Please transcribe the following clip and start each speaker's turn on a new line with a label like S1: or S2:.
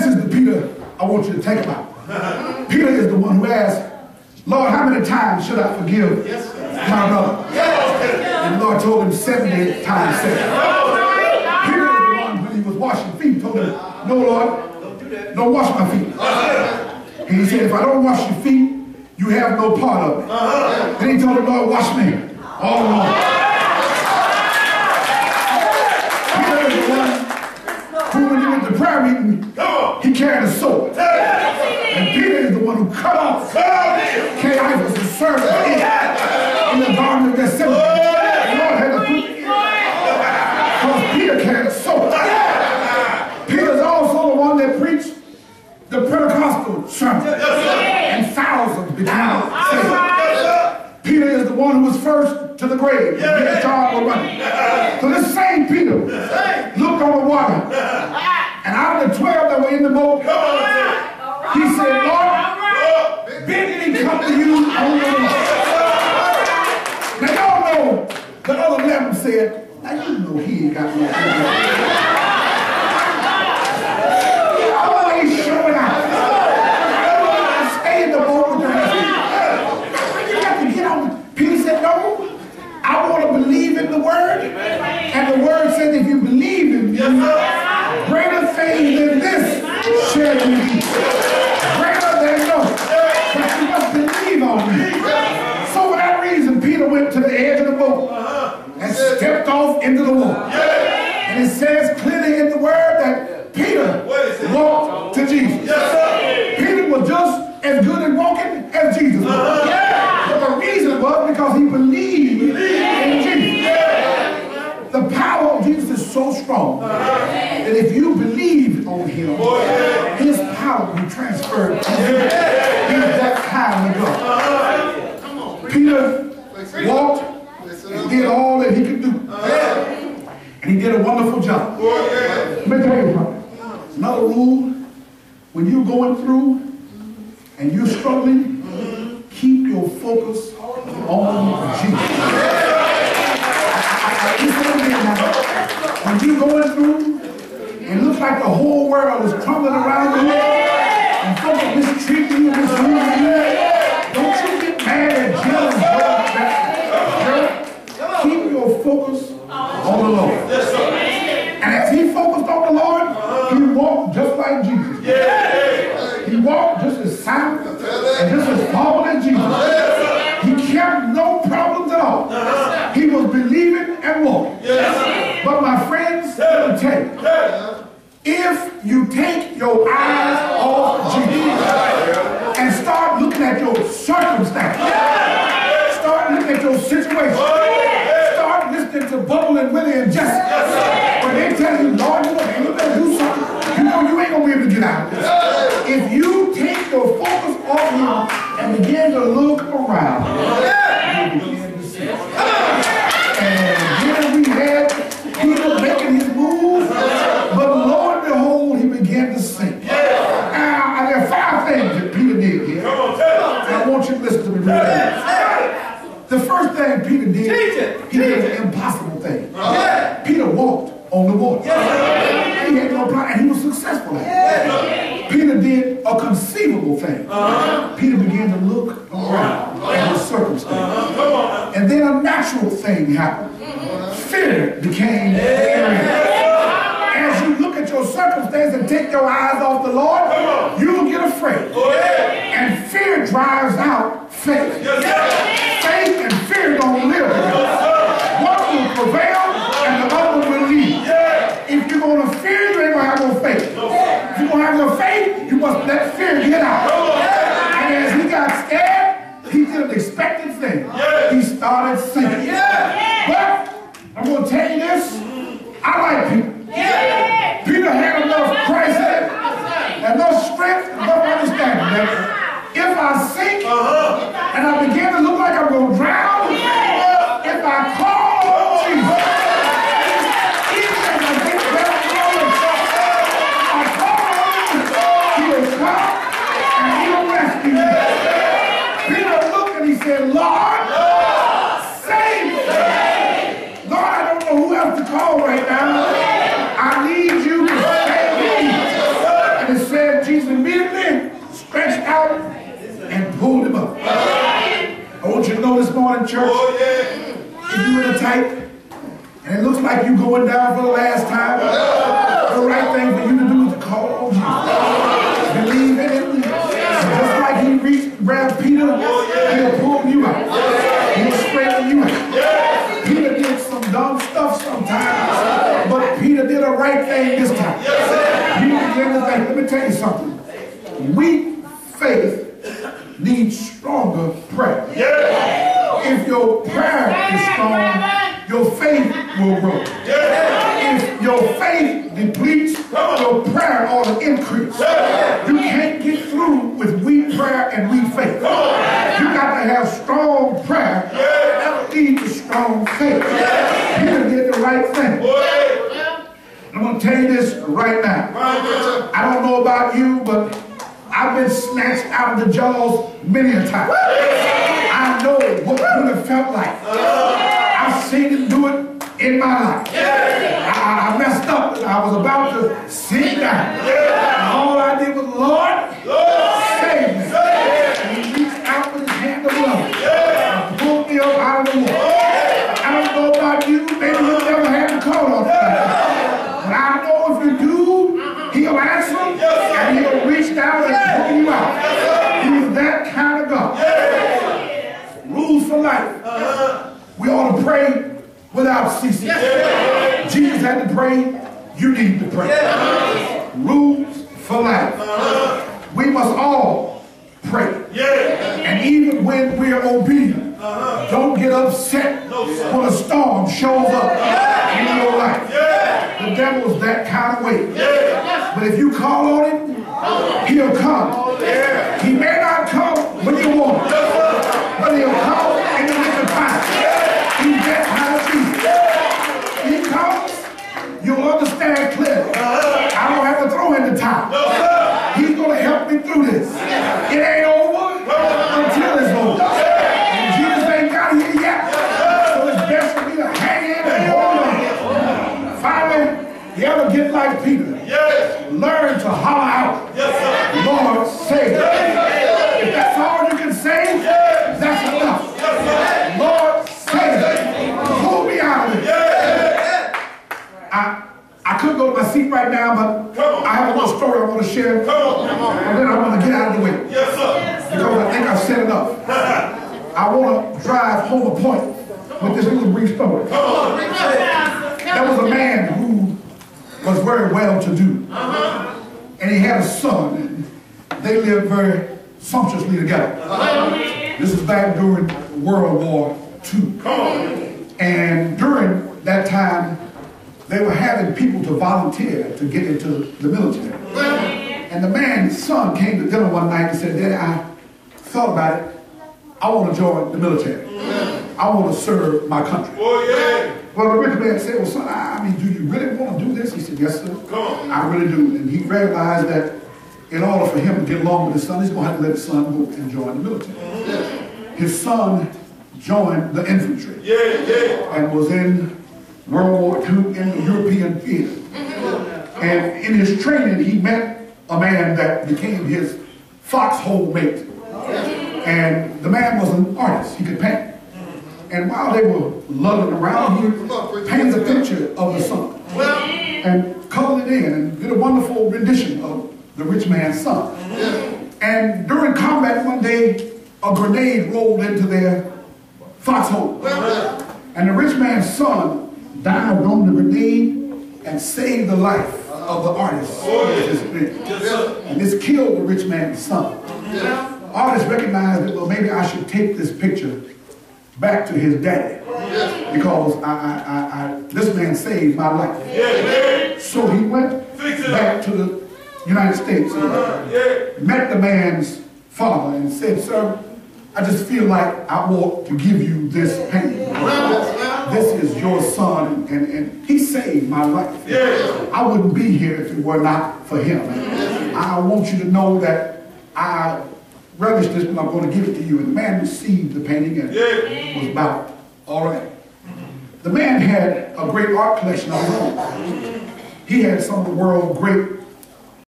S1: is the Peter I want you to think about. Peter is the one who asked, Lord, how many times should I forgive my brother? And the Lord told him 70 times 7. Peter is the one when he was washing feet told him, no, Lord, don't wash my feet. And he said, if I don't wash your feet, you have no part of it. Then he told him, Lord, wash me all along. Peter is the one who, when he went to prayer meeting, he carried a sword. And Peter is the one who cut off Caiaphas, the servant, in the garden of Gethsemane. The Lord had to put because Peter carried a sword. Peter is also the one that preached the Pentecostal sermon. And thousands became saved. Peter is the one who was first to the grave. Peter John was running. So this same Peter looked on the water. And out of the 12 that were in the boat, he said, Lord, bid me come to you on the water. Now y'all know the other 11 said, now you know he ain't got no always showing out. Stay in the boat with your hands. You got to get on. Peter said, no, I want to believe in the word. And the word said if you believe in me, greater things than this shall you be. Greater than those. But you must believe on me. So for that reason, Peter went to the edge of the boat and stepped off into the water. And it says clearly in the word that Peter walked to Jesus. Peter was just as good at walking as Jesus was. But the reason was because he believed in Jesus. The power of Jesus is so strong that if you believe on him, his power will be transferred to you. He's that kind of God. Peter walked and did all that he could do. And he did a wonderful job. Let me tell you something. Another rule, when you're going through and you're struggling, keep your focus on Jesus. When you're going through, it looks like the whole world is crumbling around you, and folks are mistreating you, misusing you. Don't you get mad at Jesus. Keep your focus on the Lord. And as he focused on the Lord, he walked just like Jesus. He walked just as silent and just as forward as Jesus. He kept no problems at all. He was believing and walking. But my friends, let me tell you, if you take your eyes off Jesus and start looking at your circumstances, start looking at your situation, start listening to Bubble and Willie and Jesse, when they tell you, Lord, you better do something, you know you ain't going to be able to get out of this. If you take your focus off him and begin to look around, you begin to see. And then we had Peter making his moves, but lo and behold, he began to sink. Now, there are 5 things that Peter did here. And I want you to listen to me real fast. The first thing Peter did, he did an impossible thing. Peter walked on the water. He had no problem, and he was successful at it. Peter did a conceivable thing. Peter began to look around at his circumstances. And then a natural thing happened. Fear became the area. As you look at your circumstance and take your eyes off the Lord, you'll get afraid. And fear drives out faith. Faith and fear don't live together. One will prevail and the other will lead. If you're going to fear, you ain't going to have no faith. If you're going to have no faith, you must let fear get out. And as he got scared, he did an expected thing. He started sinking. But I'm going to tell you this. I like Peter. Peter had enough Christ in it, enough strength, enough understanding that if I sink and I begin to look like I'm going to drown, if I call on Jesus, even if I get down I call on him, he will come and he will rescue me. Peter looked and he said, Lord, save me. down and pulled him up. I want you to know this morning, church, if you're in a tight and it looks like you're going down for the last time, the right thing for you to do is to call on Jesus. Believe in him. Just like he reached, grabbed Peter, he'll pull you out. He'll straighten you out. Peter did some dumb stuff sometimes, but Peter did a right thing this time. Peter did the thing. Let me tell you something. Weak faith needs stronger prayer. If your prayer is strong, your faith will grow. If your faith depletes, your prayer ought to increase. You can't get through with weak prayer and weak faith. You got to have strong prayer that leads to strong faith. Peter did the right thing. I'm going to tell you this right now. I don't know about you, but I've been snatched out of the jaws many a time. I know what Peter felt like. I've seen him do it in my life. I messed up and I was about to sit down. And all I did was, Lord, save me. And he reached out with his hand of love and pulled me up out of the water. I don't know about you, maybe you never had to call on that. But I know if you do, he'll answer and he'll reach down and pull you out. He's that kind of God. Rules for life. We ought to pray without ceasing. Jesus had to pray. You need to pray. Rules for life. We must all pray. And even when we're obedient, don't get upset when a storm shows up in your life. The devil's that kind of way. But if you call on him, he'll come. He may not come when you want him, but he'll come in the nick of time. He's that kind of Jesus. He comes, you'll understand clearly. I don't have to throw in the towel. He's going to help me through this. It ain't over until it's over. And Jesus ain't got here yet. So it's best for me to hang in and hold on. Finally, you ever get like Peter? Learn to holler out, Lord, save me. If that's all you can say, that's enough. Lord, save me. Pull me out of it. I could go to my seat right now, but I have a little story I want to share. And then I want to get out of the way. Because I think I've said enough. I want to drive home a point with this little brief story. There was a man who was very well-to-do. And he had a son. And they lived very sumptuously together. This is back during World War II. And during that time, they were having people to volunteer to get into the military. And the man's son came to dinner one night and said, Daddy, I thought about it. I want to join the military. I want to serve my country. Well, the rich man said, well, son, I mean, do you really want to do this? He said, yes, sir. I really do. And he realized that in order for him to get along with his son, he's going to have to let his son go and join the military. His son joined the infantry and was in World War II in the European theater. And in his training, he met a man that became his foxhole mate. And the man was an artist. He could paint. And while they were lugging around, he painted a picture of the son and colored it in and did a wonderful rendition of the rich man's son. And during combat one day, a grenade rolled into their foxhole. And the rich man's son dived on the grenade and saved the life of the artist. And this killed the rich man's son. The artist recognized that, well, maybe I should take this picture back to his daddy because this man saved my life. So he went back to the United States and met the man's father and said, sir, I just feel like I want to give you this painting. This is your son, and he saved my life. I wouldn't be here if it were not for him. I want you to know that I relish this, but I'm going to give it to you. And the man received the painting and was about all right. The man had a great art collection of his own. He had some of the world's great